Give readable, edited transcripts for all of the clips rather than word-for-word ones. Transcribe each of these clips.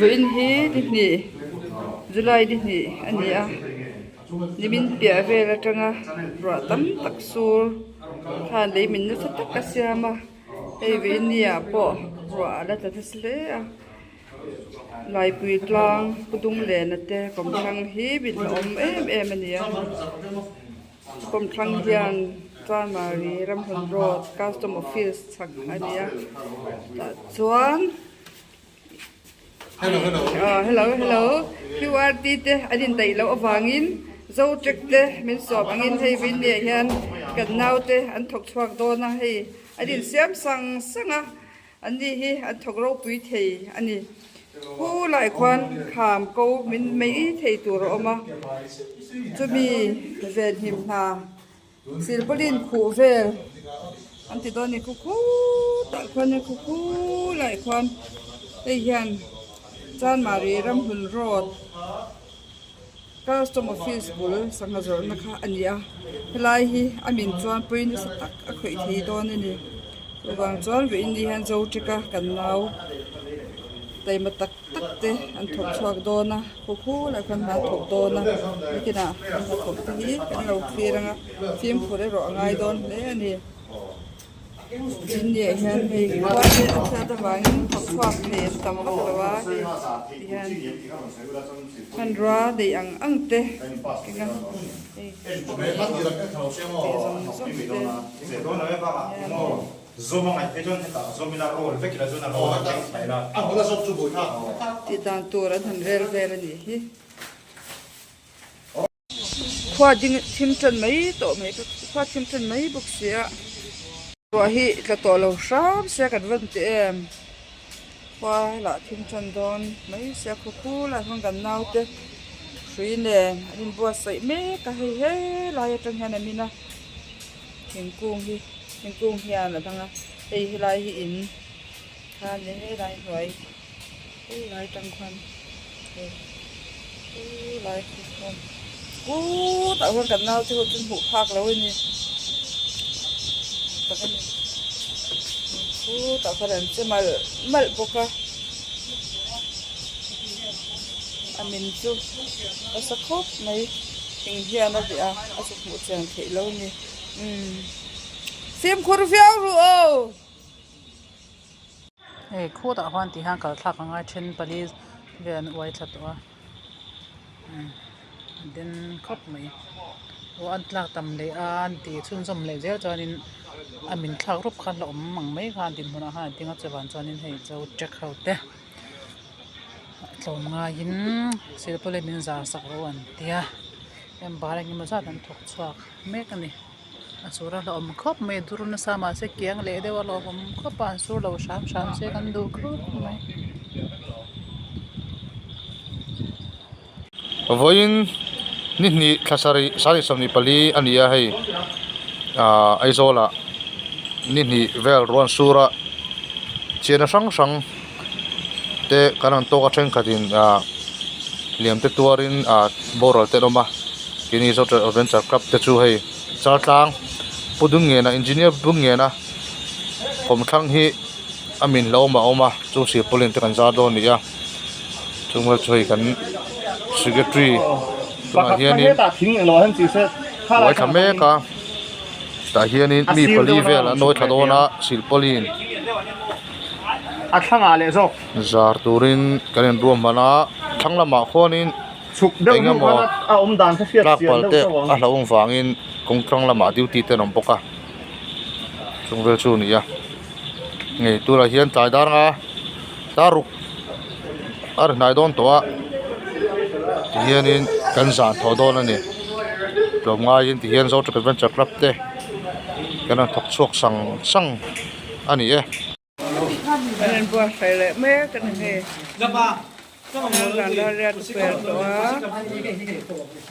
Vin hi đi nỉ July đi nỉ anh nhỉ đi min bia về là chăng rồi tắm tắc sur than lấy mình nó rất tắc cái gì mà hay vin nỉ à bỏ rồi đã thật sự à lại bùi tlang budung lên nè còn thằng hi bị lom em anh nhỉ còn thằng hiền John Marie ram hon road custom office sak anh nhỉ chuan hello QR te adin dai lo awangin Zotrex te min sop angin hei vin ne hian kan nau te an thok chuak do na hei adin siam sang sanga ani hi an thok ropui thei ani hu lai kwan kham ko min mei thei tur oma chumi vel him na silpolin khu vel an ti do ni khu ta kwan ni khu lai kwan hei hian John Marie ram hun road custom office bul sanga zor na kha ania helai hi amin chuan point sa tak a khoi thei don ni wang chuan ve in di han zo tika kan nau tai ma tak tak te an thok chuak do na khu la kan na thok do na kina an thok ti kan lo firanga film phore ro ngai don le ani India hian hei kwai cha ta wang thok chuak le tam ka lawa hian han ra de ang te kinga Zomong ai pejon ta zomila rol vekila zona rol paila hoda sob chu boita ti dan tura than rel vel ni hi khwa ding thim chan mai to mai khwa thim chan mai buk sia ro hi tla to lo sham se kan van te em khwa la thim chan don mai se khu la hong kan nau te free ne in bo sai me ka he la ya tang han amina thingkung hian la thanga ei hilai hi in khan le lai hoi ei lai tang khan ei lai khon ta hon kan nau chu chun hu phak lo ni ta kan ta khan che mal boka amin chu asa khop mai thing hian a dia a chu mu chang thei lo ni xem khur phiao ru ô khu ta hoan ti hang kal thak anga then pali ven wai that wa den khop mai o an tlak tam le an ti chun som le zel chanin amin thak rup khan lo mang mai khan tin huna ha tinga chawan chanin hei chau check out te tlom nga hin silpole min za sak ro an tia em barang ma sa tan thok chuak mek ani asura lo om khop me duruna sama se kiang le de walo om khop an sur lo sham se kan du khop mai voin ni khasari sari somni pali ania hei aizola ni vel ron sura chena sang te kanan to ka thren khatin liam te tuarin boral te roma kini Zotrex Adventure Club te chu hei chartlang pudung nge na engineer bung nge na kom thang hi amin lo ma oma chu si polin te kan za do ni ya chungwa choi kan secretary tuna hianin wai thame ka ta hianin mi pali vel an noi thadona sil polin a thanga le zo zar turin kanin ruam mana thanglama khonin chuk deuh nu khan a om dan ka fiat lak sian palte deuh a hlawng wangin kong thanglama duty te nom poka chungvel chu ni ya ngei tura hian tlai dar nga taruk ar nai don towa hianin kan zan thodon ani tlom nga yin ti hian Zotrex Adventure Club te kana thok chuak sang ani e anh bua phải lệ mé cái này là ra tuyệt đó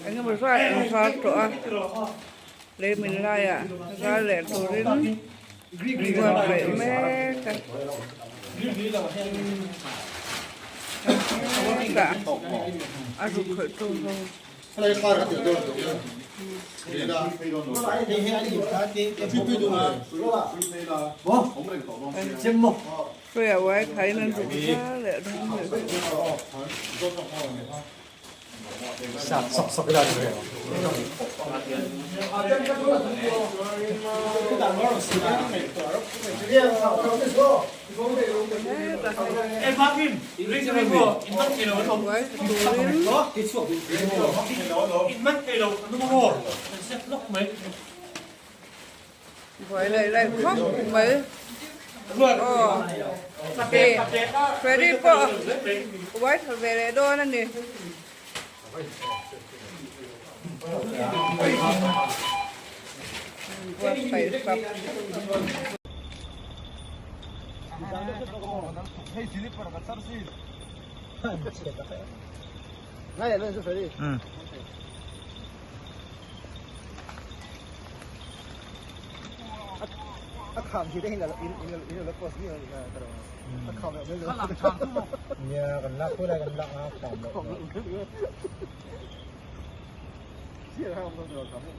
anh em ra đó lấy mình lại à ra lệ rồi đến bua phải mé cái cả ăn được khởi tu không เพื่อไว้ใครนั้นถูกช้าแหละทั้งหมด sak ila de e bakim ring ring go iman kilo no ไว้ตัวนี้ iman kilo no mo set lock mai ไว้เลยครบไหมอ๋อโอเคเฟรดี้ปะไว้ทำเวลาโดนนั่นนี่ว่าไปครับ Akam sih deh ini lepas ni kalau akam ni ada. Ya kan nak pun kan nak akam. Siapa yang